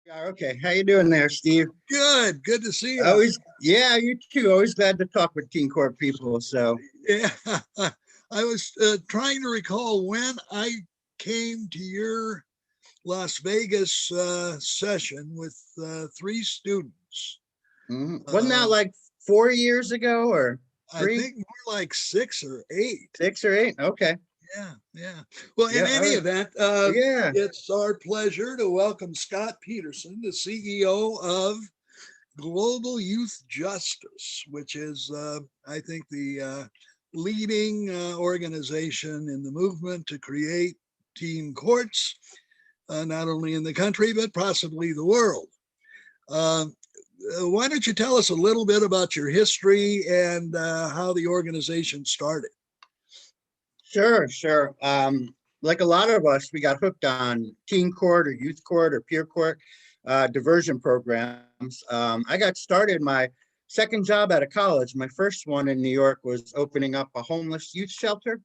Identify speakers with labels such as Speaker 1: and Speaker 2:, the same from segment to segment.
Speaker 1: Yeah, okay. How you doing there, Steve?
Speaker 2: Good. Good to see you.
Speaker 1: Always, yeah, you too. Always glad to talk with Teen Corps people. So,
Speaker 2: Yeah. I was trying to recall when I came to your Las Vegas session with three students.
Speaker 1: wasn't that
Speaker 2: Uh,
Speaker 1: like 4 years ago or
Speaker 2: I
Speaker 1: three,
Speaker 2: think more like 6 or 8.
Speaker 1: 6 or 8? Okay.
Speaker 2: Yeah. Yeah. Well, in
Speaker 1: Yeah. All
Speaker 2: any
Speaker 1: right.
Speaker 2: event,
Speaker 1: Yeah.
Speaker 2: it's our pleasure to welcome Scott Peterson, the CEO of Global Youth Justice, which is, I think, the leading organization in the movement to create teen courts, not only in the country, but possibly the world. Uh, why don't you tell us a little bit about your history and how the organization started?
Speaker 1: Sure. Sure. Like a lot of us, we got hooked on teen court or youth court or peer court diversion programs. I got started my second job out of college. My first one in New York was opening up a homeless youth shelter.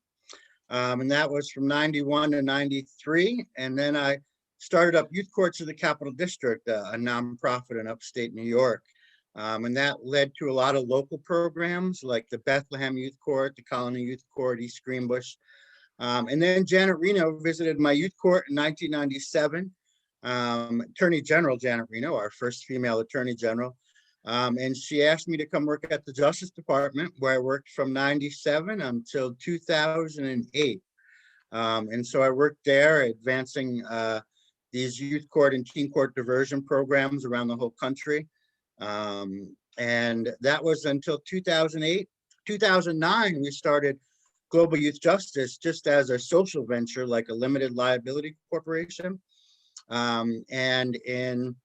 Speaker 1: And that was from 91 to 93. And then I started up Youth Courts of the Capital District, a nonprofit in upstate New York. And that led to a lot of local programs like the Bethlehem Youth Court, the Colony Youth Court, East Greenbush. And then Janet Reno visited my youth court in 1997. Attorney General Janet Reno, our first female Attorney General. And she asked me to come work at the Justice Department, where I worked from 97 until 2008. And so I worked there advancing these youth court and teen court diversion programs around the whole country. And that was until 2008. 2009, we started Global Youth Justice just as a social venture, like a limited liability corporation. And in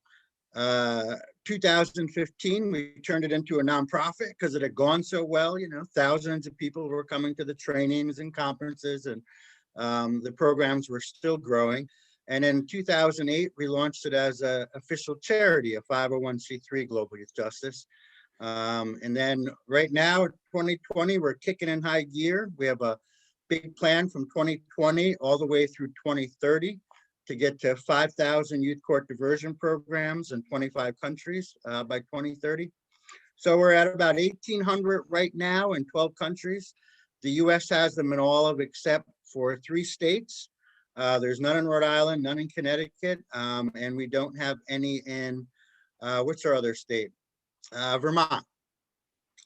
Speaker 1: 2015, we turned it into a nonprofit because it had gone so well. You know, thousands of people were coming to the trainings and conferences, and the programs were still growing. And in 2008, we launched it as an official charity, a 501c3 Global Youth Justice. And then right now, 2020, we're kicking in high gear. We have a big plan from 2020 all the way through 2030 to get to 5,000 youth court diversion programs in 25 countries by 2030. So we're at about 1,800 right now in 12 countries. The US has them in all of except for 3 states. There's none in Rhode Island, none in Connecticut, and we don't have any in, what's our other state? Vermont.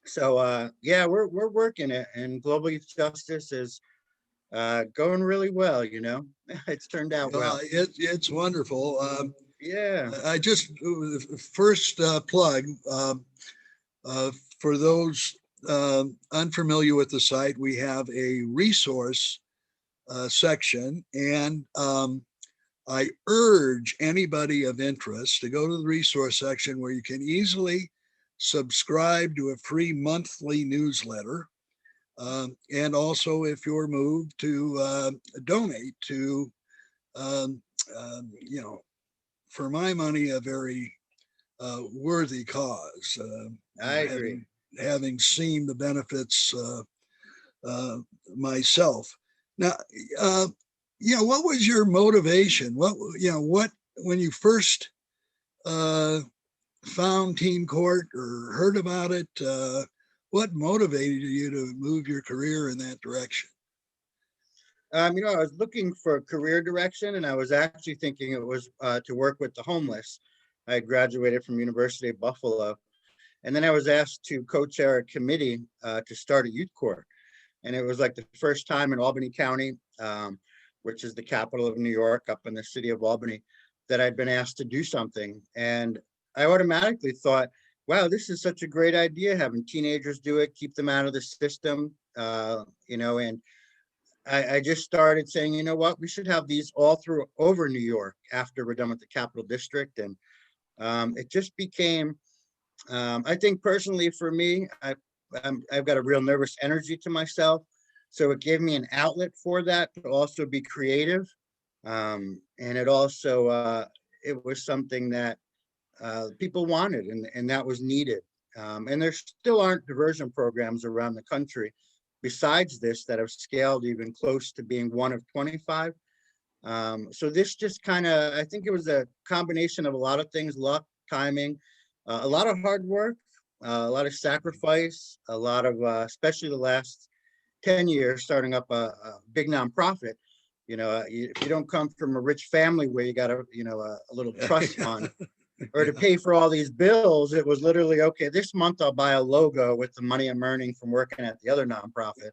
Speaker 1: So yeah, we're working it, and Global Youth Justice is going really well. You know, it's turned out well.
Speaker 2: It's wonderful.
Speaker 1: Yeah.
Speaker 2: I just first plug uh, for those unfamiliar with the site. We have a resource section, and I urge anybody of interest to go to the resource section where you can easily subscribe to a free monthly newsletter. And also, if you're moved to donate to, um, you know, for my money, a very worthy cause.
Speaker 1: I agree.
Speaker 2: Having seen the benefits uh, myself. Now, uh, what was your motivation? What when you first uh, found Teen Court or heard about it? What motivated you to move your career in that direction?
Speaker 1: I was looking for career direction, and I was actually thinking it was to work with the homeless. I graduated from University of Buffalo, and then I was asked to co-chair a committee to start a youth court. And it was like the first time in Albany County, which is the capital of New York, up in the city of Albany, that I'd been asked to do something. And I automatically thought, wow, this is such a great idea, having teenagers do it, keep them out of the system, and I just started saying, you know what, we should have these all through over New York after we're done with the Capital District. And it just became, I think personally for me, I've got a real nervous energy to myself. So it gave me an outlet for that to also be creative. And it also, it was something that people wanted, and that was needed. And there still aren't diversion programs around the country besides this that have scaled even close to being one of 25. So this just kind of, I think it was a combination of a lot of things: luck, timing, a lot of hard work, a lot of sacrifice, a lot of, especially the last 10 years, starting up a big nonprofit. If you don't come from a rich family where you got a little trust fund or to pay for all these bills, it was literally, okay, this month I'll buy a logo with the money I'm earning from working at the other nonprofit,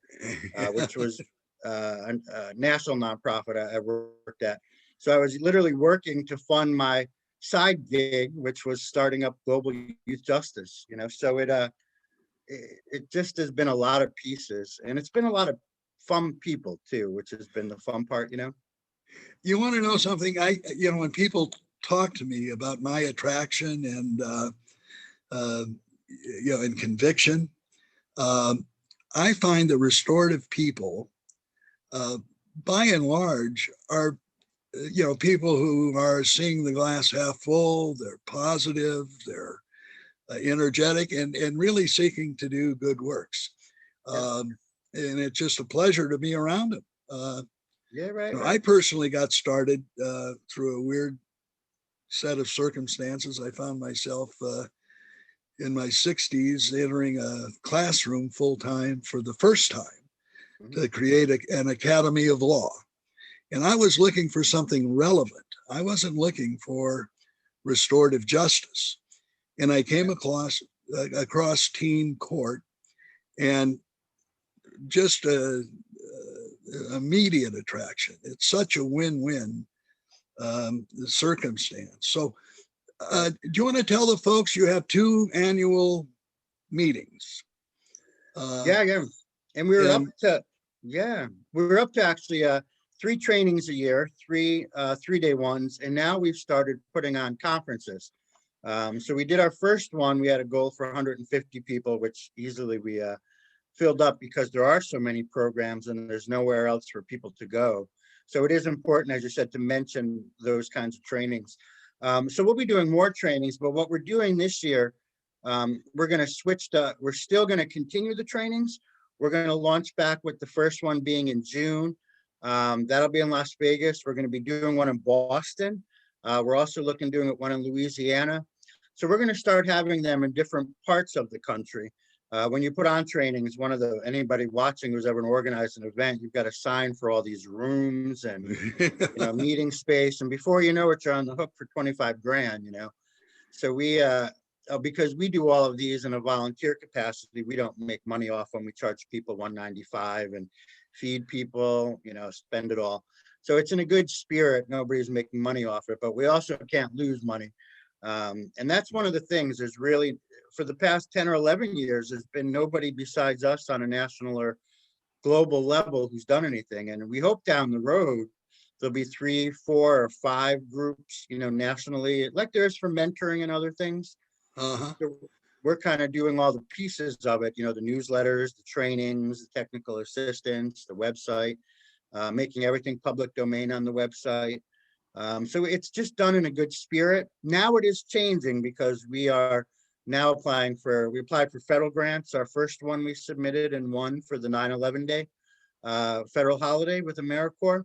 Speaker 1: which was a national nonprofit I worked at. So I was literally working to fund my side gig, which was starting up Global Youth Justice. So it just has been a lot of pieces, and it's been a lot of fun people too, which has been the fun part.
Speaker 2: You want to know something? When people talk to me about my attraction uh, and conviction, I find that restorative people, uh, by and large, are people who are seeing the glass half full. They're positive. They're energetic and really seeking to do good works.
Speaker 1: Yeah.
Speaker 2: And it's just a pleasure to be around them.
Speaker 1: Yeah, right,
Speaker 2: I
Speaker 1: right.
Speaker 2: personally got started through a weird set of circumstances. I found myself in my 60s entering a classroom full time for the first time
Speaker 1: Mhm.
Speaker 2: to create an academy of law. And I was looking for something relevant. I wasn't looking for restorative justice. And I came across teen court, and just a immediate attraction. It's such a win-win circumstance. So
Speaker 1: Right.
Speaker 2: do you want to tell the folks you have 2 annual meetings?
Speaker 1: Yeah, yeah. And
Speaker 2: And
Speaker 1: we were up to actually 3 trainings a year, 3 day ones, and now we've started putting on conferences. So we did our first one. We had a goal for 150 people, which easily we filled up because there are so many programs and there's nowhere else for people to go. So it is important, as you said, to mention those kinds of trainings. So we'll be doing more trainings, but what we're doing this year, we're going to we're still going to continue the trainings. We're going to launch back with the first one being in June. That'll be in Las Vegas. We're going to be doing one in Boston. We're also looking doing one in Louisiana. So we're going to start having them in different parts of the country. When you put on trainings, anybody watching who's ever organized an event, you've got to sign for all these rooms and meeting space, and before you know it, you're on the hook for 25 grand. So because we do all of these in a volunteer capacity, we don't make money off them. We charge people 195 and feed people, spend it all. So it's in a good spirit. Nobody's making money off it, but we also can't lose money. And that's one of the things. Is really, for the past 10 or 11 years, there's been nobody besides us on a national or global level who's done anything. And we hope down the road there'll be 3, 4, or 5 groups, nationally, like there is for mentoring and other things.
Speaker 2: uh-huh.
Speaker 1: So we're kind of doing all the pieces of it, the newsletters, the trainings, the technical assistance, the website, making everything public domain on the website. So it's just done in a good spirit. Now it is changing because we are now we applied for federal grants. Our first one we submitted and won for the 9/11 day federal holiday with AmeriCorps.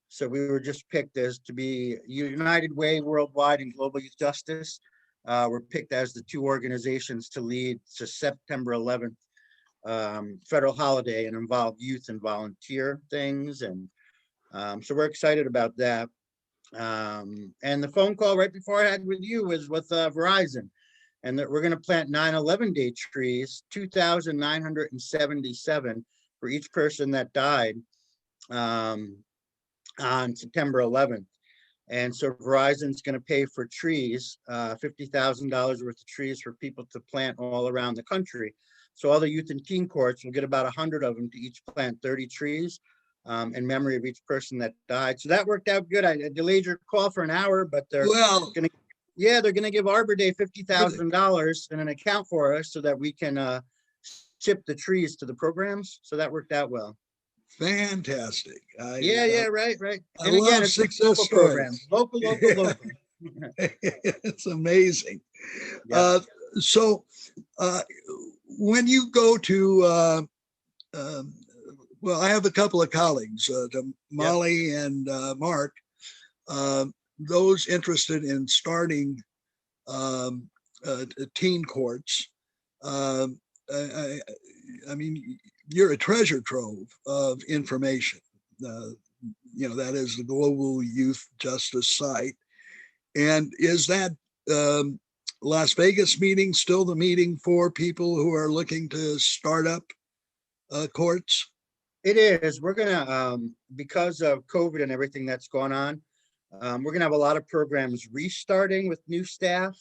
Speaker 1: So we were just picked as to be United Way Worldwide and Global Youth Justice. We're picked as the 2 organizations to lead to September 11th federal holiday and involve youth and volunteer things. And so we're excited about that. And the phone call right before I had with you was with Verizon, and that we're going to plant 9/11 day trees, 2,977 for each person that died on September 11th. And so Verizon's going to pay for trees, $50,000 worth of trees for people to plant all around the country. So all the youth and teen courts will get about 100 of them to each plant 30 trees in memory of each person that died. So that worked out good. I delayed your call for an hour, but they're going to give Arbor Day $50,000 in an account for us so that we can ship the trees to the programs. So that worked out well.
Speaker 2: Fantastic.
Speaker 1: Yeah, right.
Speaker 2: I
Speaker 1: And again,
Speaker 2: love
Speaker 1: it's
Speaker 2: success
Speaker 1: local programs,
Speaker 2: stories.
Speaker 1: local.
Speaker 2: It's amazing.
Speaker 1: Yeah.
Speaker 2: So when you go to, well, I have a couple of colleagues,
Speaker 1: Yep.
Speaker 2: Molly and Mark, those interested in starting um, teen courts, um, I, I mean, you're a treasure trove of information. Uh, that is the Global Youth Justice Site. And is that um, Las Vegas meeting still the meeting for people who are looking to start up courts?
Speaker 1: It is. We're gonna, because of COVID and everything that's going on, we're gonna have a lot of programs restarting with new staff.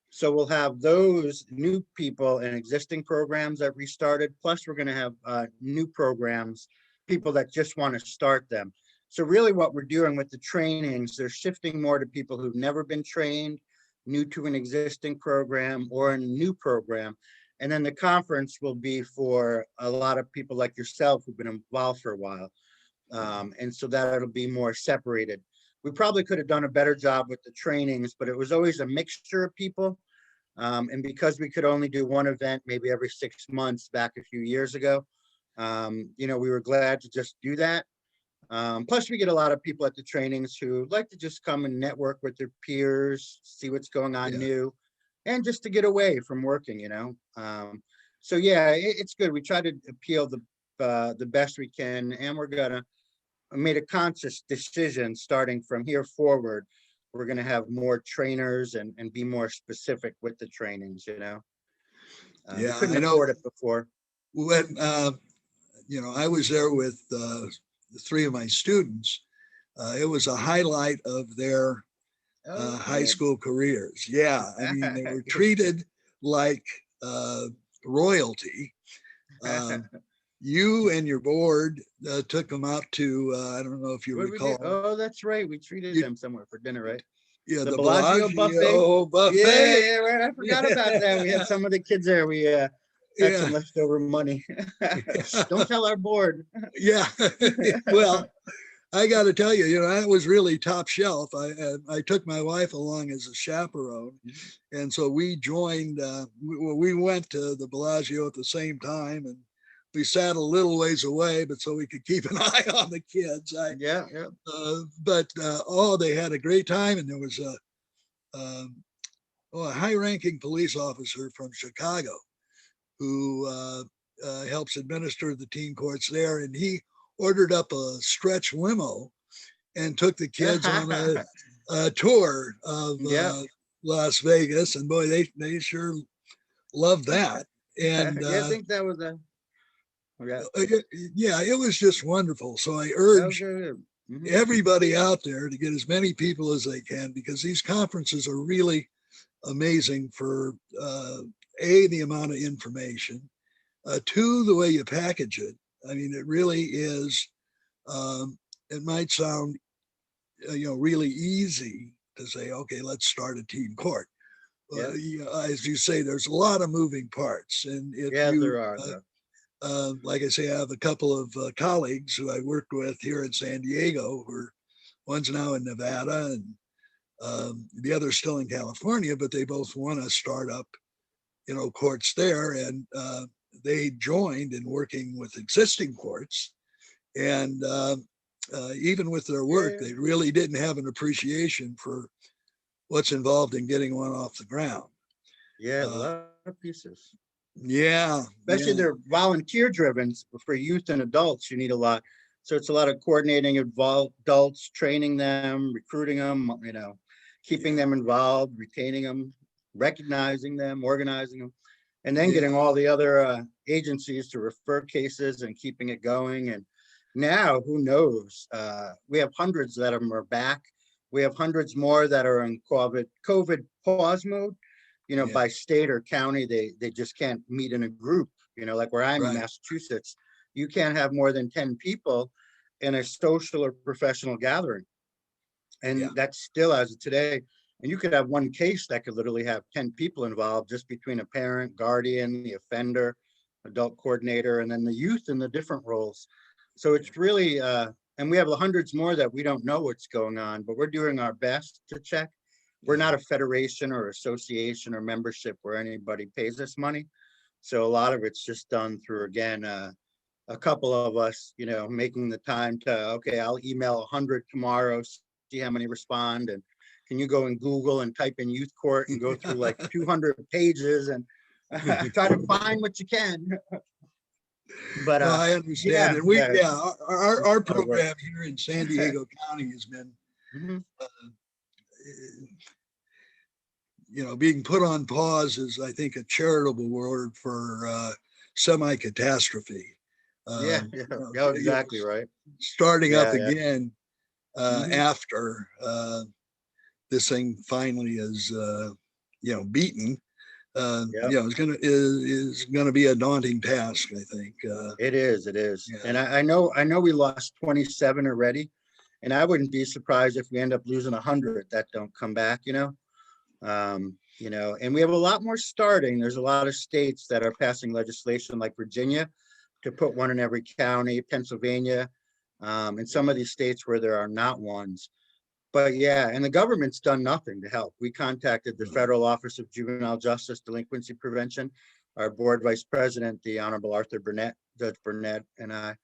Speaker 1: So we'll have those new people and existing programs that restarted. Plus, we're gonna have new programs, people that just want to start them. So really, what we're doing with the trainings, they're shifting more to people who've never been trained, new to an existing program or a new program. And then the conference will be for a lot of people like yourself who've been involved for a while. And so that it'll be more separated. We probably could have done a better job with the trainings, but it was always a mixture of people. And because we could only do one event maybe every 6 months back a few years ago, we were glad to just do that. Plus, we get a lot of people at the trainings who like to just come and network with their peers, see what's going on
Speaker 2: Yeah.
Speaker 1: new, and just to get away from working. So yeah, it's good. We try to appeal the best we can, and we're gonna made a conscious decision starting from here forward. We're gonna have more trainers and be more specific with the trainings. We
Speaker 2: Yeah,
Speaker 1: couldn't
Speaker 2: I know
Speaker 1: afford it before.
Speaker 2: when I was there with three of my students. It was a highlight of their
Speaker 1: Oh,
Speaker 2: high
Speaker 1: good.
Speaker 2: school careers. Yeah, I mean, they were treated like royalty. Um, you and your board took them out to, I don't know if you
Speaker 1: What did we do?
Speaker 2: recall,
Speaker 1: Oh, that's right. We treated
Speaker 2: you,
Speaker 1: them somewhere for dinner, right?
Speaker 2: yeah,
Speaker 1: The
Speaker 2: the
Speaker 1: Bellagio buffet.
Speaker 2: Bellagio
Speaker 1: Yeah,
Speaker 2: buffet.
Speaker 1: yeah, right. I forgot about that. We had some of the kids there. We had
Speaker 2: Yeah,
Speaker 1: some leftover money. Shh,
Speaker 2: yeah,
Speaker 1: don't tell our board.
Speaker 2: yeah. Well, I got to tell you, that was really top shelf. I took my wife along as a chaperone, and so we joined. We went to the Bellagio at the same time, and we sat a little ways away, but so we could keep an eye on the kids.
Speaker 1: Yeah, yeah.
Speaker 2: They had a great time, and there was a high-ranking police officer from Chicago who helps administer the teen courts there, and he ordered up a stretch limo and took the kids on a tour of
Speaker 1: Yeah.
Speaker 2: Las Vegas, and boy, they sure loved that. And
Speaker 1: Yeah, I think that was a yeah.
Speaker 2: yeah, it was just wonderful. So I
Speaker 1: That was
Speaker 2: urge
Speaker 1: good. Hmm.
Speaker 2: everybody out there to get as many people as they can, because these conferences are really amazing for the amount of information, two, the way you package it. I mean, it really is. It might sound really easy to say, okay, let's start a teen court.
Speaker 1: Yeah.
Speaker 2: As you say, there's a lot of moving parts, and if
Speaker 1: Yeah,
Speaker 2: you
Speaker 1: there are though.
Speaker 2: like I say, I have a couple of colleagues who I worked with here in San Diego, who one's now in Nevada, and the other's still in California, but they both want to start up, courts there, and they joined in working with existing courts, and even with their
Speaker 1: Yeah,
Speaker 2: work,
Speaker 1: yeah.
Speaker 2: they really didn't have an appreciation for what's involved in getting one off the ground.
Speaker 1: Yeah, a
Speaker 2: Uh,
Speaker 1: lot of pieces.
Speaker 2: yeah,
Speaker 1: Especially
Speaker 2: yeah,
Speaker 1: they're volunteer driven. For youth and adults, you need a lot. So it's a lot of coordinating adults, training them, recruiting them, keeping
Speaker 2: yeah,
Speaker 1: them involved, retaining them, recognizing them, organizing them, and then
Speaker 2: yeah,
Speaker 1: getting all the other agencies to refer cases and keeping it going. And now, who knows? We have hundreds that of them are back. We have hundreds more that are in COVID pause mode.
Speaker 2: yeah,
Speaker 1: By state or county, they just can't meet in a group. Like where I'm in
Speaker 2: right,
Speaker 1: Massachusetts, you can't have more than 10 people in a social or professional gathering.
Speaker 2: yeah,
Speaker 1: And that's still as of today. And you could have one case that could literally have 10 people involved, just between a parent, guardian, the offender, adult coordinator, and then the youth in the different roles. So
Speaker 2: yeah,
Speaker 1: it's really, and we have hundreds more that we don't know what's going on, but we're doing our best to check. We're
Speaker 2: yeah,
Speaker 1: not a federation or association or membership where anybody pays us money. So a lot of it's just done through, again, a couple of us, making the time to, okay, I'll email 100 tomorrow, see how many respond, and can you go in Google and type in youth court and go through like 200 pages and try to find what you can. But
Speaker 2: No, I understand.
Speaker 1: yeah,
Speaker 2: And
Speaker 1: yeah,
Speaker 2: our
Speaker 1: hard work.
Speaker 2: program here in San Diego County has been,
Speaker 1: Mhm.
Speaker 2: being put on pause is, I think, a charitable word for semi-catastrophe.
Speaker 1: Yeah,
Speaker 2: Um,
Speaker 1: yeah,
Speaker 2: you know,
Speaker 1: yeah,
Speaker 2: you know,
Speaker 1: exactly right.
Speaker 2: starting up
Speaker 1: Yeah, yeah.
Speaker 2: again
Speaker 1: Mhm.
Speaker 2: after this thing finally is, beaten.
Speaker 1: Yep.
Speaker 2: Is gonna be a daunting task, I think.
Speaker 1: It is, it is.
Speaker 2: Yeah,
Speaker 1: And I know we lost 27 already, and I wouldn't be surprised if we end up losing 100 that don't come back, and we have a lot more starting. There's a lot of states that are passing legislation like Virginia to put one in every county, Pennsylvania, and some of these states where there are not ones. But yeah, and the government's done nothing to help. We contacted the Federal Office of Juvenile Justice Delinquency Prevention, our board vice president, the Honorable Arthur Burnett, Judge Burnett, and I.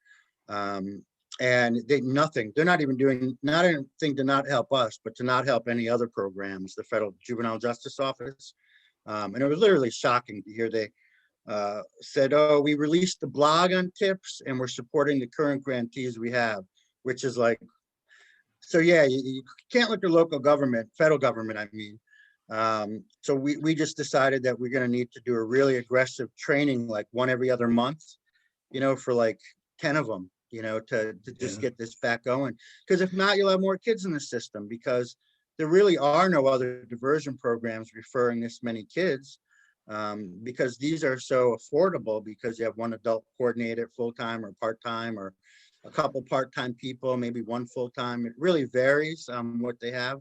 Speaker 1: Um, and nothing. They're not even doing not anything to not help us, but to not help any other programs. The Federal Juvenile Justice Office, and it was literally shocking to hear they said, "Oh, we released the blog on tips, and we're supporting the current grantees we have," which is like, so yeah, you can't look at local government, federal government, I mean. So we just decided that we're going to need to do a really aggressive training, like one every other month, for like 10 of them, to just
Speaker 2: yeah,
Speaker 1: get this back going. Because if not, you'll have more kids in the system, because there really are no other diversion programs referring this many kids, because these are so affordable, because you have one adult coordinator full-time or part-time, or a couple part-time people, maybe one full-time. It really varies what they have.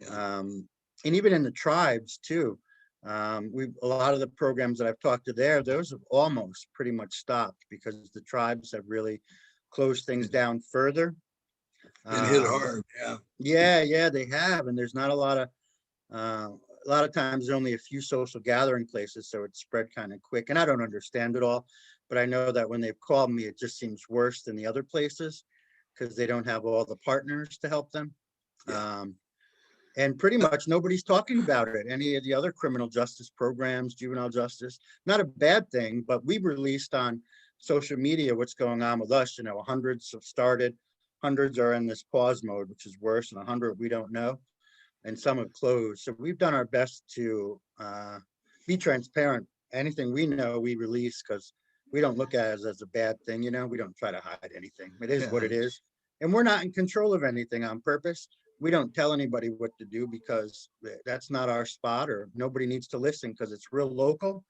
Speaker 2: yeah,
Speaker 1: Um, and even in the tribes too. A lot of the programs that I've talked to there, those have almost pretty much stopped, because the tribes have really closed things down further.
Speaker 2: been hit
Speaker 1: But
Speaker 2: hard. Yeah,
Speaker 1: yeah, they have, and there's not a lot of times only a few social gathering places, so it's spread kind of quick. And I don't understand it all, but I know that when they've called me, it just seems worse than the other places, because they don't have all the partners to help them.
Speaker 2: yeah,
Speaker 1: Um, and pretty much nobody's talking about it. Any of the other criminal justice programs, juvenile justice, not a bad thing, but we've released on social media what's going on with us. Hundreds have started, hundreds are in this pause mode, which is worse, and 100 we don't know, and some have closed. So we've done our best to be transparent. Anything we know, we release, because we don't look at it as a bad thing. We don't try to hide anything. It is what
Speaker 2: yeah,
Speaker 1: it is. And we're not in control of anything on purpose. We don't tell anybody what to do, because that's not our spot, or nobody needs to listen, because it's real local.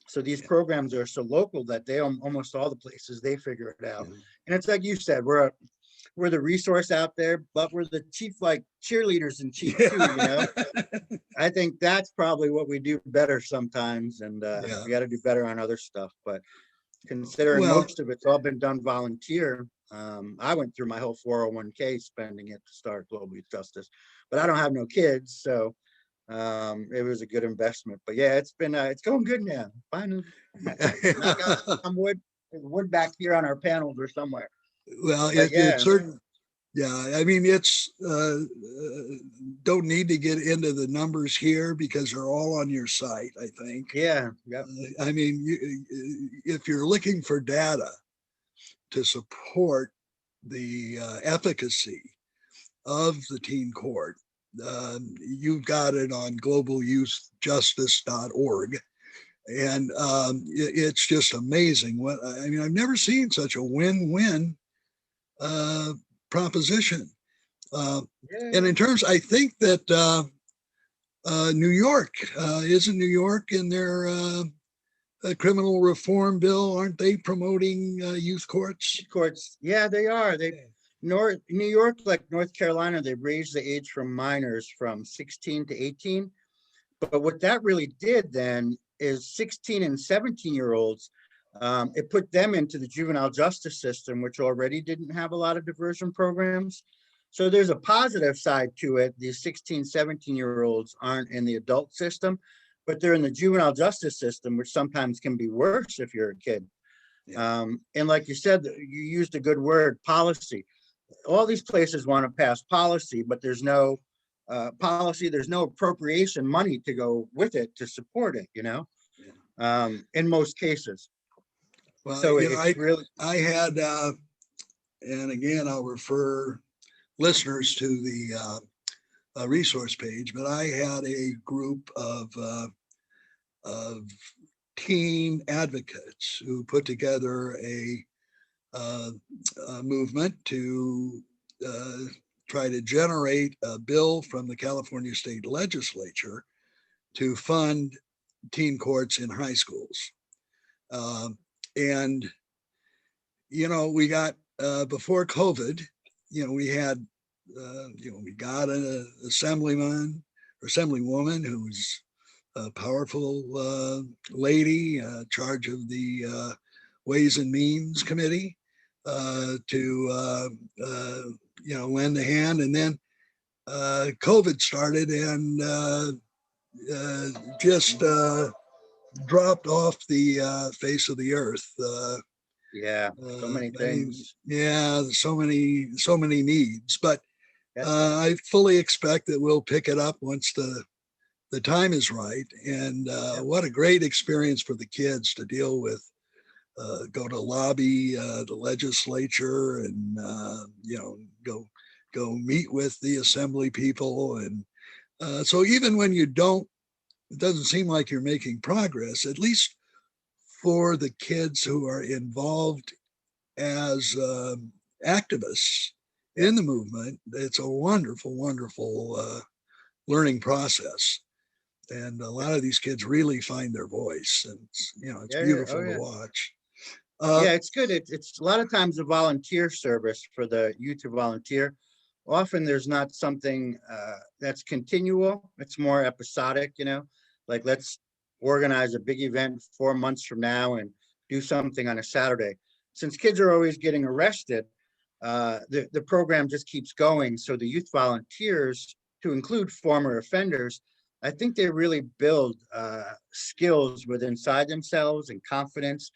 Speaker 1: So these
Speaker 2: yeah,
Speaker 1: programs are so local that they almost all the places they figure it out.
Speaker 2: yeah.
Speaker 1: And it's like you said, we're the resource out there, but we're the chief, like cheerleaders in chief too.
Speaker 2: Yeah.
Speaker 1: I think that's probably what we do better sometimes, and
Speaker 2: Yeah.
Speaker 1: we got to do better on other stuff. But considering
Speaker 2: Well,
Speaker 1: most of it's all been done volunteer, I went through my whole 401k spending it to start Global Youth Justice, but I don't have no kids, so it was a good investment. But yeah, it's going good now. Finally, knock out some wood. There's wood back here on our panels or somewhere.
Speaker 2: well,
Speaker 1: But
Speaker 2: it
Speaker 1: yeah,
Speaker 2: certainly, yeah. I mean, it's don't need to get into the numbers here because they're all on your site, I think.
Speaker 1: yeah, yep.
Speaker 2: I mean, if you're looking for data to support the efficacy of the teen court, you've got it on globalyouthjustice.org. And it's just amazing. I mean, I've never seen such a win-win uh, proposition. Uh, and
Speaker 1: Yeah.
Speaker 2: in terms, I think that New York isn't New York in their criminal reform bill. Aren't they promoting youth courts?
Speaker 1: Courts, yeah, they are. New York, like North Carolina, they raised the age from minors from 16 to 18. But what that really did then is 16 and 17-year-olds, it put them into the juvenile justice system, which already didn't have a lot of diversion programs. So there's a positive side to it. These 16, 17-year-olds aren't in the adult system, but they're in the juvenile justice system, which sometimes can be worse if you're a kid.
Speaker 2: Yeah,
Speaker 1: And like you said, you used a good word, policy. all these places want to pass policy, but there's no policy, there's no appropriation money to go with it to support it, in most cases.
Speaker 2: Well,
Speaker 1: So it's really,
Speaker 2: I had, and again, I'll refer listeners to the resource page, but I had a group of teen advocates who put together a movement to try to generate a bill from the California State Legislature to fund teen courts in high schools. And, we got, before COVID, we had, we got an assemblyman or assemblywoman who was a powerful lady, charge of the Ways and Means Committee, to lend a hand. And then COVID started and just dropped off the face of the earth.
Speaker 1: yeah, so many things.
Speaker 2: So many needs. But I fully expect that we'll pick it up once the time is right. And what a great experience for the kids to deal with. Go to lobby the legislature and go meet with the assembly people. And so even when it doesn't seem like you're making progress, at least for the kids who are involved as activists in the movement, it's a wonderful, wonderful learning process. And a lot of these kids really find their voice, and it's beautiful to watch.
Speaker 1: It's good. It's a lot of times a volunteer service for the youth to volunteer. Often there's not something that's continual. It's more episodic, like let's organize a big event 4 months from now and do something on a Saturday. Since kids are always getting arrested, the program just keeps going. So the youth volunteers, to include former offenders, I think they really build skills inside themselves and confidence,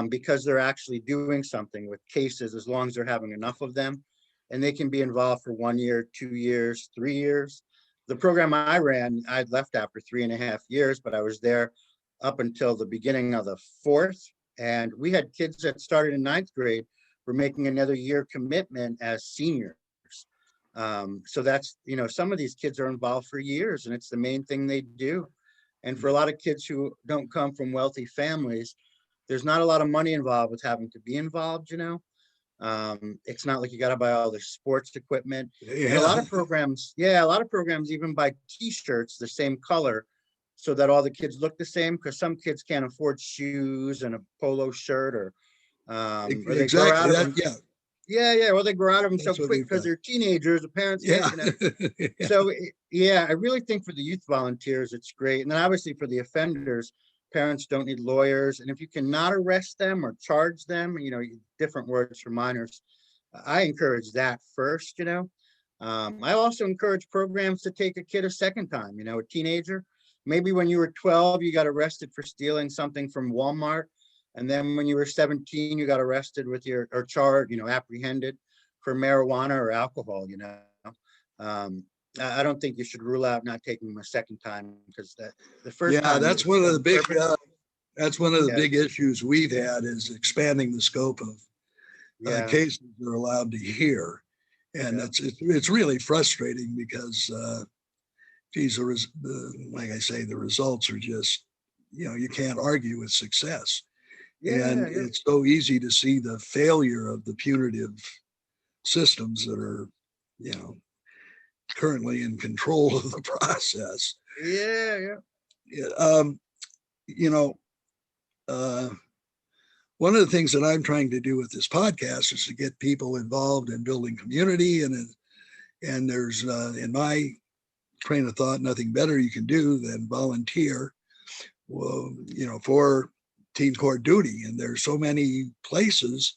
Speaker 1: because they're actually doing something with cases as long as they're having enough of them. And they can be involved for 1 year, 2 years, 3 years. The program I ran, I left after 3.5 years, but I was there up until the beginning of the 4th. And we had kids that started in 9th grade were making another year commitment as seniors. So that's, some of these kids are involved for years, and it's the main thing they do. And for a lot of kids who don't come from wealthy families, there's not a lot of money involved with having to be involved, It's not like you got to buy all the sports equipment. And a lot of programs even buy t-shirts the same color so that all the kids look the same, because some kids can't afford shoes and a polo shirt, or they grow out of them. Well, they grow out of them so quick because they're teenagers. The parents, So I really think for the youth volunteers, it's great. And then obviously for the offenders, parents don't need lawyers. And if you cannot arrest them or charge them, different words for minors, I encourage that first, I also encourage programs to take a kid a second time, a teenager. Maybe when you were 12, you got arrested for stealing something from Walmart. And then when you were 17, you got arrested or charged, apprehended for marijuana or alcohol, I don't think you should rule out not taking them a second time, because the first time.
Speaker 2: That's one of the big, that's one of the big issues we've had, is expanding the scope of cases they're allowed to hear. And it's really frustrating because, like I say, the results are just, you can't argue with success. It's so easy to see the failure of the punitive systems that are, currently in control of the process. One of the things that I'm trying to do with this podcast is to get people involved in building community, and there's in my train of thought, nothing better you can do than volunteer, for teen court duty. And there's so many places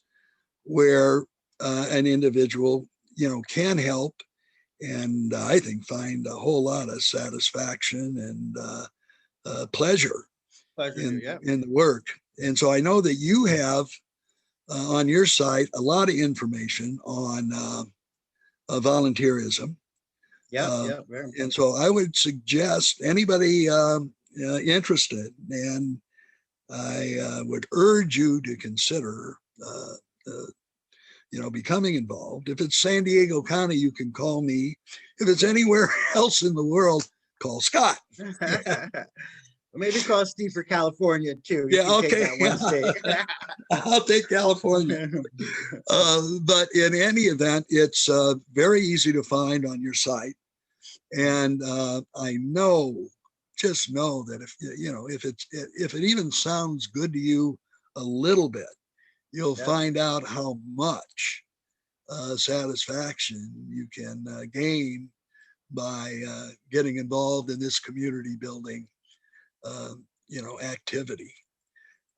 Speaker 2: where an individual, can help, and I think find a whole lot of satisfaction and pleasure in the work. And so I know that you have on your site a lot of information on volunteerism.
Speaker 1: Yeah, yeah, very
Speaker 2: And
Speaker 1: important.
Speaker 2: so I would suggest anybody interested, and I would urge you to consider, becoming involved. If it's San Diego County, you can call me. If it's anywhere else in the world, call Scott.
Speaker 1: Maybe call Steve for California too. You
Speaker 2: Yeah,
Speaker 1: can take
Speaker 2: okay.
Speaker 1: that one state.
Speaker 2: I'll take California. But in any event, it's very easy to find on your site. And I just know that if it even sounds good to you a little bit, you'll
Speaker 1: Yeah.
Speaker 2: find out how much satisfaction you can gain by getting involved in this community building, activity.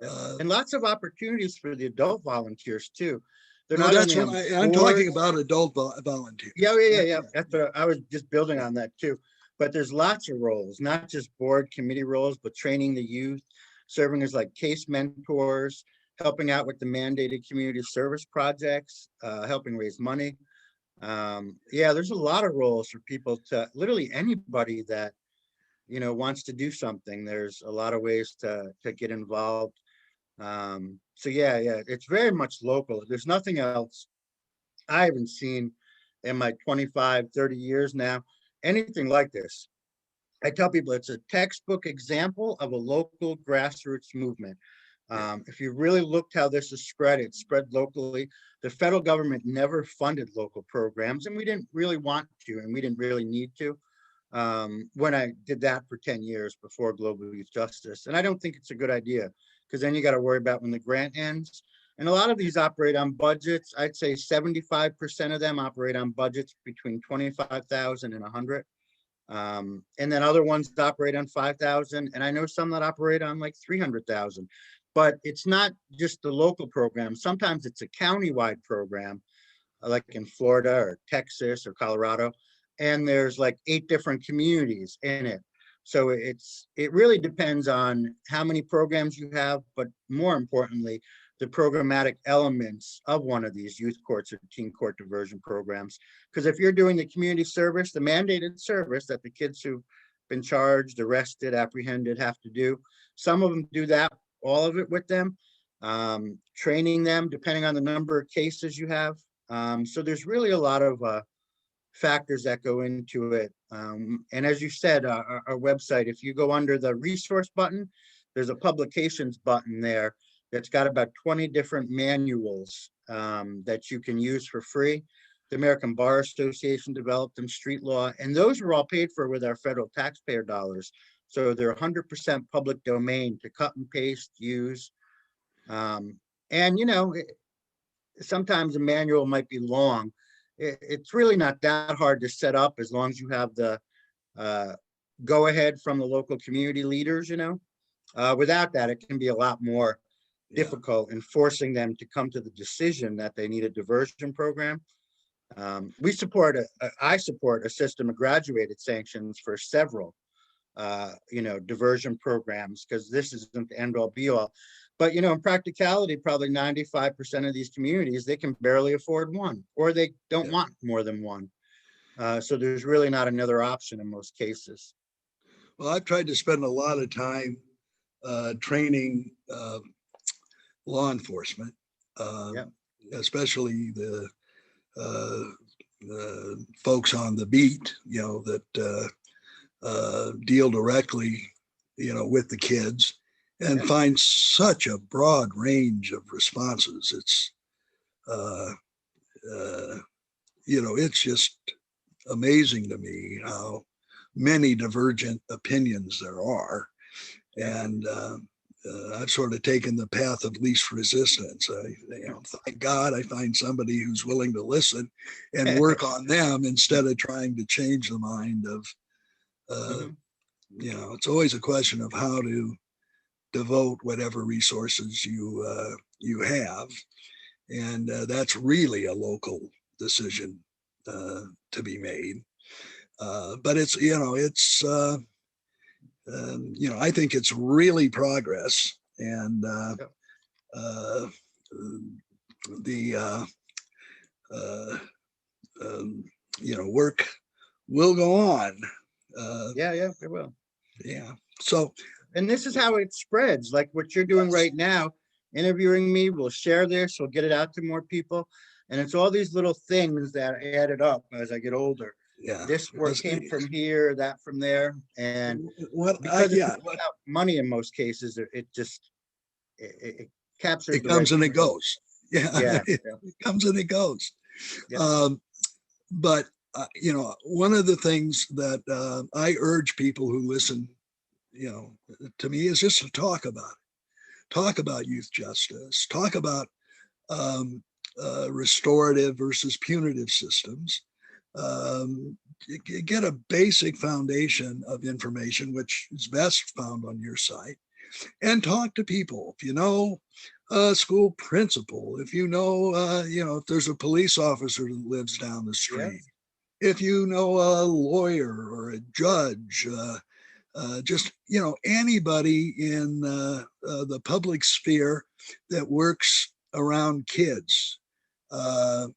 Speaker 1: And lots of opportunities for the adult volunteers too. They're
Speaker 2: No,
Speaker 1: not
Speaker 2: that's
Speaker 1: only
Speaker 2: what
Speaker 1: on
Speaker 2: I'm talking
Speaker 1: boards.
Speaker 2: about, adult volunteers.
Speaker 1: Yeah. That's what I was just building on that too. But there's lots of roles, not just board committee roles, but training the youth, serving as like case mentors, helping out with the mandated community service projects, helping raise money. Yeah, there's a lot of roles for people to literally anybody that wants to do something. There's a lot of ways to get involved. So yeah, it's very much local. There's nothing else I haven't seen in my 25, 30 years now, anything like this. I tell people it's a textbook example of a local grassroots movement. If you really looked how this is spread, it's spread locally. The federal government never funded local programs, and we didn't really want to, and we didn't really need to when I did that for 10 years before Global Youth Justice. And I don't think it's a good idea because then you got to worry about when the grant ends. And a lot of these operate on budgets. I'd say 75% of them operate on budgets between 25,000 and 100. And then other ones operate on 5,000. And I know some that operate on like 300,000. But it's not just the local program. Sometimes it's a county-wide program, like in Florida or Texas or Colorado. And there's like 8 different communities in it. So it really depends on how many programs you have, but more importantly, the programmatic elements of one of these youth courts or teen court diversion programs. Because if you're doing the community service, the mandated service that the kids who've been charged, arrested, apprehended have to do, some of them do that, all of it with them, training them depending on the number of cases you have. So there's really a lot of factors that go into it. And as you said, our website, if you go under the resource button, there's a publications button there that's got about 20 different manuals that you can use for free. The American Bar Association developed them, street law, and those were all paid for with our federal taxpayer dollars. So they're 100% public domain to cut and paste, use. And sometimes a manual might be long. It's really not that hard to set up as long as you have the go ahead from the local community leaders. Without that, it can be a lot more difficult in forcing them to come to the decision that they need a diversion program. I support a system of graduated sanctions for several diversion programs, because this isn't the end all be all. But in practicality, probably 95% of these communities, they can barely afford one, or they don't want more than one. So there's really not another option in most cases.
Speaker 2: Well, I've tried to spend a lot of time training law enforcement, especially the folks on the beat, that deal directly, with the kids, and find such a broad range of responses. It's, it's just amazing to me how many divergent opinions there are. And I've sort of taken the path of least resistance. Thank God I find somebody who's willing to listen and work on them instead of trying to change the mind of, it's always a question of how to devote whatever resources you have. And that's really a local decision to be made. But it's, I think it's really progress. And the uh, um, work will go on.
Speaker 1: Yeah, yeah, it will.
Speaker 2: Yeah. So
Speaker 1: And this is how it spreads, like what you're doing
Speaker 2: yes,
Speaker 1: right now, interviewing me. We'll share this, we'll get it out to more people. And it's all these little things that added up as I get older.
Speaker 2: yeah.
Speaker 1: This work came from here, that from there. And
Speaker 2: What I
Speaker 1: because it's
Speaker 2: yeah,
Speaker 1: not
Speaker 2: what
Speaker 1: about money in most cases, it just it captures
Speaker 2: it
Speaker 1: the right
Speaker 2: comes and it
Speaker 1: people.
Speaker 2: goes. Yeah,
Speaker 1: Yeah,
Speaker 2: it
Speaker 1: yeah,
Speaker 2: comes and it goes.
Speaker 1: yeah,
Speaker 2: Um, but one of the things that I urge people who listen, to me is just to talk about it. Talk about youth justice. Talk about um, restorative versus punitive systems. Um, get a basic foundation of information, which is best found on your site, and talk to people. If you know a school principal, if if there's a police officer that lives down the
Speaker 1: yeah,
Speaker 2: street, if you know a lawyer or a judge, just anybody in the public sphere that works around kids, uh,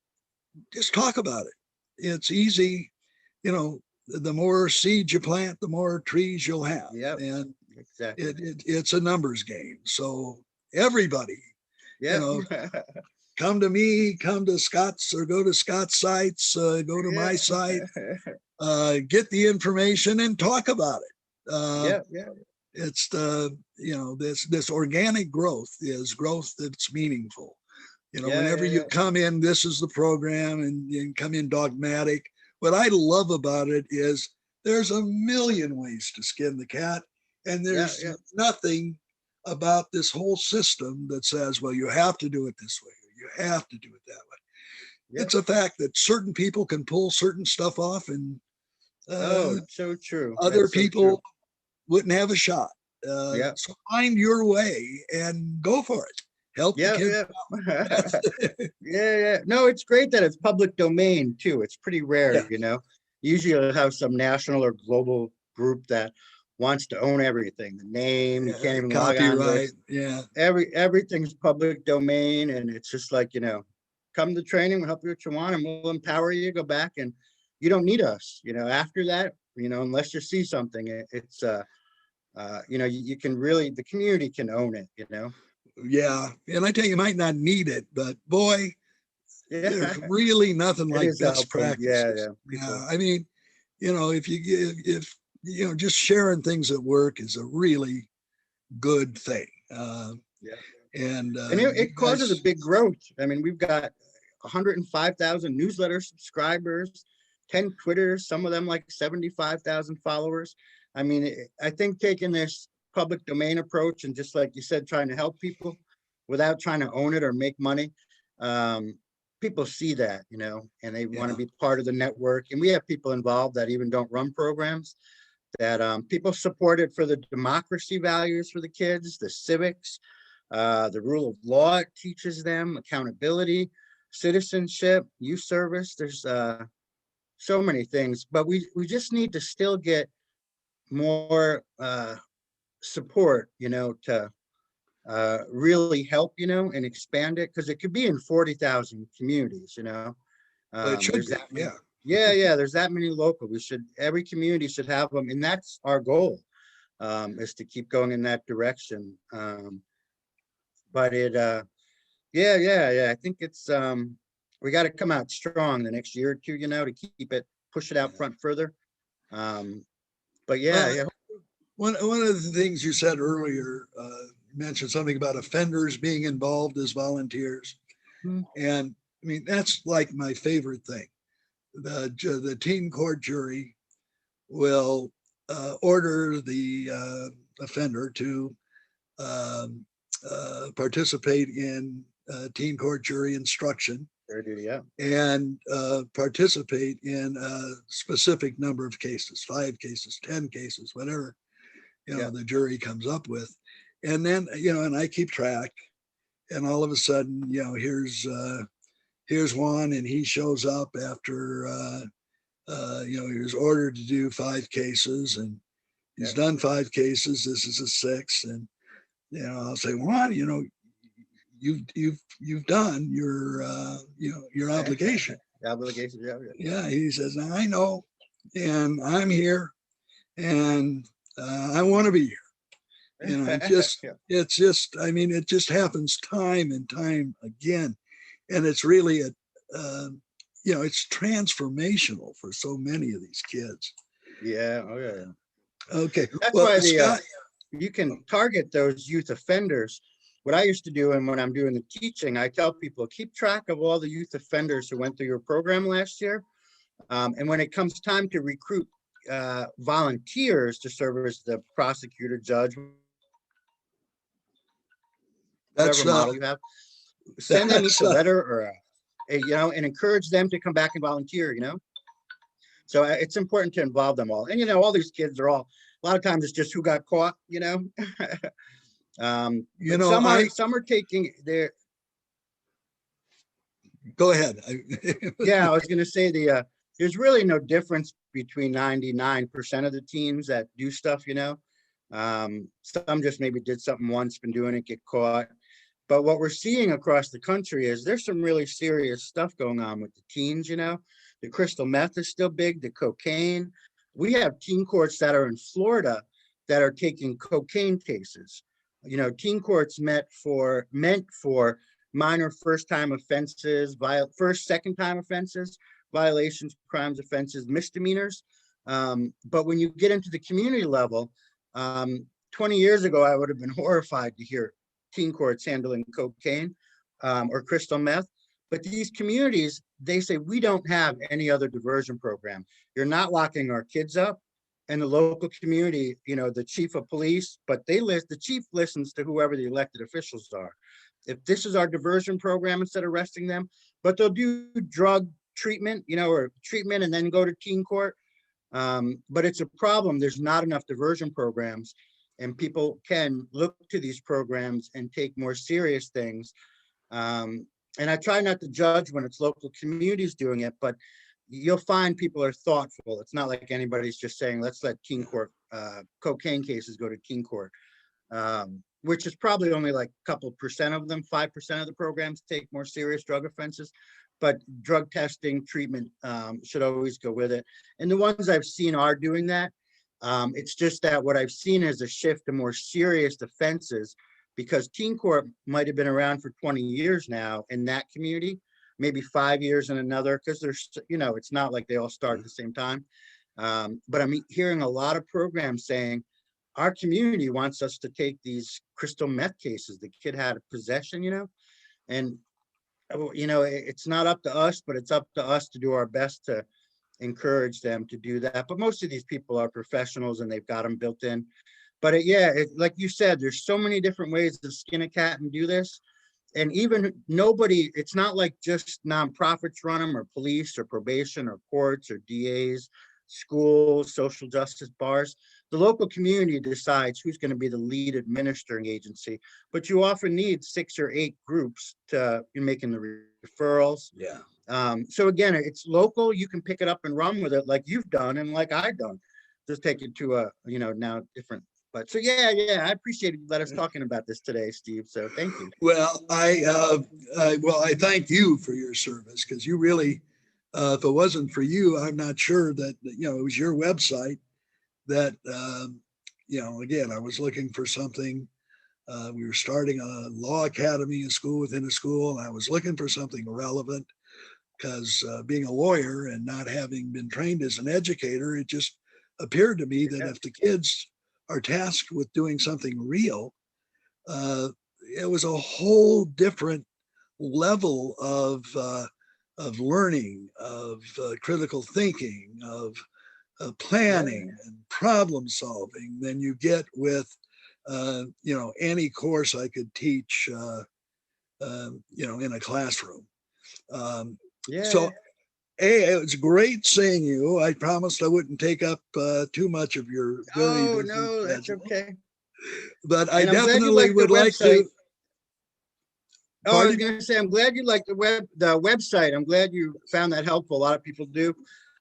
Speaker 2: just talk about it. It's easy. The more seeds you plant, the more trees you'll have,
Speaker 1: yeah,
Speaker 2: and
Speaker 1: exactly.
Speaker 2: it's a numbers game. So everybody, you
Speaker 1: Yeah,
Speaker 2: know, come to me, come to Scott's, or go to Scott's sites, go to
Speaker 1: yeah,
Speaker 2: my site, get the information and talk about it.
Speaker 1: yeah, yeah,
Speaker 2: It's this organic growth is growth that's meaningful.
Speaker 1: yeah,
Speaker 2: Whenever
Speaker 1: yeah,
Speaker 2: you
Speaker 1: yeah,
Speaker 2: come in, this is the program, and you come in dogmatic. What I love about it is there's a million ways to skin the cat, and
Speaker 1: yeah,
Speaker 2: there's
Speaker 1: yeah,
Speaker 2: nothing about this whole system that says, well, you have to do it this way, or you have to do it that way.
Speaker 1: yeah.
Speaker 2: It's a fact that certain people can pull certain stuff off, and
Speaker 1: Oh,
Speaker 2: uh,
Speaker 1: so true.
Speaker 2: other
Speaker 1: That's so true.
Speaker 2: people wouldn't have a shot.
Speaker 1: Yeah,
Speaker 2: So find your way and go for it. Help the
Speaker 1: yeah,
Speaker 2: kids
Speaker 1: yeah.
Speaker 2: out.
Speaker 1: Yeah, yeah. No, it's great that it's public domain too. It's pretty rare,
Speaker 2: Yeah,
Speaker 1: Usually you'll have some national or global group that wants to own everything. The name, you can't even log on to
Speaker 2: copyright.
Speaker 1: this.
Speaker 2: Yeah,
Speaker 1: Everything's public domain, and it's just like, come to training, we'll help you what you want, and we'll empower you, go back, and you don't need us, after that, unless you see something, it's you can really, the community can own it.
Speaker 2: yeah. And I tell you, you might not need it, but boy,
Speaker 1: Yeah.
Speaker 2: there's really nothing
Speaker 1: It
Speaker 2: like
Speaker 1: is
Speaker 2: best
Speaker 1: helpful. Yeah,
Speaker 2: practices.
Speaker 1: yeah. People.
Speaker 2: Yeah, I mean, if you give, if just sharing things at work is a really good thing.
Speaker 1: Yeah.
Speaker 2: And
Speaker 1: And
Speaker 2: you
Speaker 1: it causes a
Speaker 2: guys,
Speaker 1: big growth. I mean, we've got 105,000 newsletter subscribers, 10 Twitters, some of them like 75,000 followers. I mean, I think taking this public domain approach and, just like you said, trying to help people without trying to own it or make money, um, people see that, and they want to
Speaker 2: yeah,
Speaker 1: be part of the network. And we have people involved that even don't run programs, that people support it for the democracy values for the kids, the civics, the rule of law. It teaches them accountability, citizenship, youth service. There's so many things, but we just need to still get more support, to really help, and expand it, because it could be in 40,000 communities.
Speaker 2: well, it should
Speaker 1: There's
Speaker 2: be.
Speaker 1: that many.
Speaker 2: Yeah,
Speaker 1: Yeah, yeah. There's that many local. Every community should have them, and that's our goal. Is to keep going in that direction. But yeah, yeah, yeah. I think it's we got to come out strong the next year or two, to keep it, push it out
Speaker 2: yeah.
Speaker 1: front further. Um, but yeah,
Speaker 2: Well,
Speaker 1: yeah,
Speaker 2: one of the things you said earlier, you mentioned something about offenders being involved as volunteers,
Speaker 1: mhm,
Speaker 2: and I mean that's like my favorite thing. The teen court jury will order the offender to um, participate in teen court jury instruction
Speaker 1: fair duty, yeah,
Speaker 2: and participate in a specific number of cases, 5 cases, 10 cases, whatever
Speaker 1: yeah,
Speaker 2: the jury comes up with. And then and I keep track, and all of a sudden here's one, and he shows up after he was ordered to do 5 cases, and
Speaker 1: yeah,
Speaker 2: he's done 5 cases. This is a sixth, and I'll say, Juan, you've done your your obligation.
Speaker 1: Obligation, yeah,
Speaker 2: Yeah, he says, I know, and I'm here, and I want to be here. And I just,
Speaker 1: yeah.
Speaker 2: it's just, I mean, it just happens time and time again. And it's really it's transformational for so many of these kids.
Speaker 1: Yeah, oh yeah.
Speaker 2: Okay.
Speaker 1: That's
Speaker 2: Well,
Speaker 1: why
Speaker 2: Scott,
Speaker 1: you can target those youth offenders. What I used to do, and when I'm doing the teaching, I tell people keep track of all the youth offenders who went through your program last year. And when it comes time to recruit volunteers to serve as the prosecutor, judge, whatever
Speaker 2: that's,
Speaker 1: model you have, send them
Speaker 2: that's,
Speaker 1: each a letter or and encourage them to come back and volunteer. So it's important to involve them all. And all these kids are all, a lot of times it's just who got caught. But some are taking their.
Speaker 2: Go ahead.
Speaker 1: Yeah, I was going to say there's really no difference between 99% of the teams that do stuff. Some just maybe did something once, been doing it, get caught. But what we're seeing across the country is there's some really serious stuff going on with the teens. The crystal meth is still big, the cocaine. We have teen courts that are in Florida that are taking cocaine cases. Teen courts meant for minor first-time offenses, second-time offenses, violations, crimes, offenses, misdemeanors. But when you get into the community level, 20 years ago, I would have been horrified to hear teen courts handling cocaine or crystal meth. But these communities, they say, we don't have any other diversion program. You're not locking our kids up. And the local community, the chief of police, but the chief listens to whoever the elected officials are. If this is our diversion program, instead of arresting them, but they'll do drug treatment, or treatment and then go to teen court. But it's a problem. There's not enough diversion programs, and people can look to these programs and take more serious things. And I try not to judge when it's local communities doing it, but you'll find people are thoughtful. It's not like anybody's just saying, let's let teen court, cocaine cases go to teen court, which is probably only like a couple percent of them. 5% of the programs take more serious drug offenses, but drug testing, treatment should always go with it. And the ones I've seen are doing that. It's just that what I've seen is a shift to more serious offenses, because teen court might have been around for 20 years now in that community, maybe 5 years in another, because there's, it's not like they all start at the same time. But I'm hearing a lot of programs saying, our community wants us to take these crystal meth cases. The kid had a possession, and, it's not up to us, but it's up to us to do our best to encourage them to do that. But most of these people are professionals and they've got them built in. But like you said, there's so many different ways to skin a cat and do this. And even it's not like just nonprofits run them, or police, or probation, or courts, or DAs, schools, social justice bars. The local community decides who's going to be the lead administering agency, but you often need 6 or 8 groups to making the referrals.
Speaker 2: Yeah.
Speaker 1: So again, it's local. You can pick it up and run with it like you've done and like I've done. Just take it to a, now different. But so yeah, I appreciate you let us talking about this today, Steve. So thank you.
Speaker 2: Well, I thank you for your service, because you really, if it wasn't for you, I'm not sure that it was your website that again, I was looking for something. We were starting a law academy, a school within a school, and I was looking for something relevant, because being a lawyer and not having been trained as an educator, it just appeared to me that if the kids are tasked with doing something real, it was a whole different level of learning, of critical thinking, of planning and problem solving than you get with any course I could teach in a classroom. So hey, it was great seeing you. I promised I wouldn't take up too much of your very busy
Speaker 1: no, that's
Speaker 2: schedule.
Speaker 1: okay.
Speaker 2: But I definitely would like to.
Speaker 1: Oh, I was going to say, I'm glad you like the website. I'm glad you found that helpful. A lot of people do.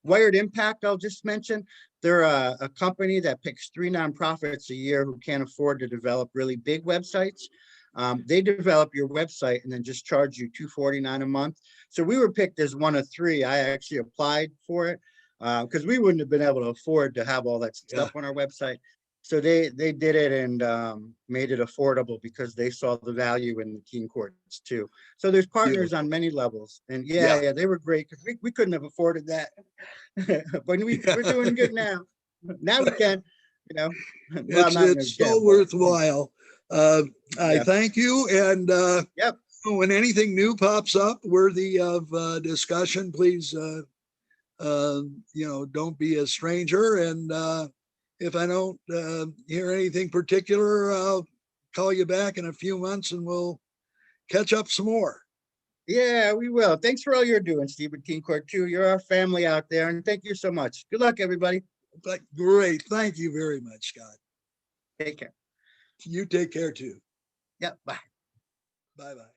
Speaker 1: Wired Impact, I'll just mention, they're a company that picks 3 nonprofits a year who can't afford to develop really big websites. They develop your website and then just charge you $249 a month. So we were picked as one of three. I actually applied for it because we wouldn't have been able to afford to have all that
Speaker 2: Yeah.
Speaker 1: stuff on our website. So they did it and made it affordable because they saw the value in the teen courts too. So there's partners
Speaker 2: Beautiful.
Speaker 1: on many levels. And
Speaker 2: Yeah.
Speaker 1: yeah, they were great because we couldn't have afforded that. But we're doing good now. Now we can, you know. Well, not
Speaker 2: It's so
Speaker 1: again, but
Speaker 2: worthwhile. I
Speaker 1: yeah.
Speaker 2: thank you. And
Speaker 1: Yep.
Speaker 2: when anything new pops up worthy of discussion, please, don't be a stranger. And if I don't hear anything particular, I'll call you back in a few months and we'll catch up some more.
Speaker 1: Yeah, we will. Thanks for all you're doing, Steve, with Teen Court 2. You're our family out there, and thank you so much. Good luck, everybody.
Speaker 2: But great. Thank you very much, Scott.
Speaker 1: Take care.
Speaker 2: You take care too.
Speaker 1: Yeah, bye.
Speaker 2: Bye bye.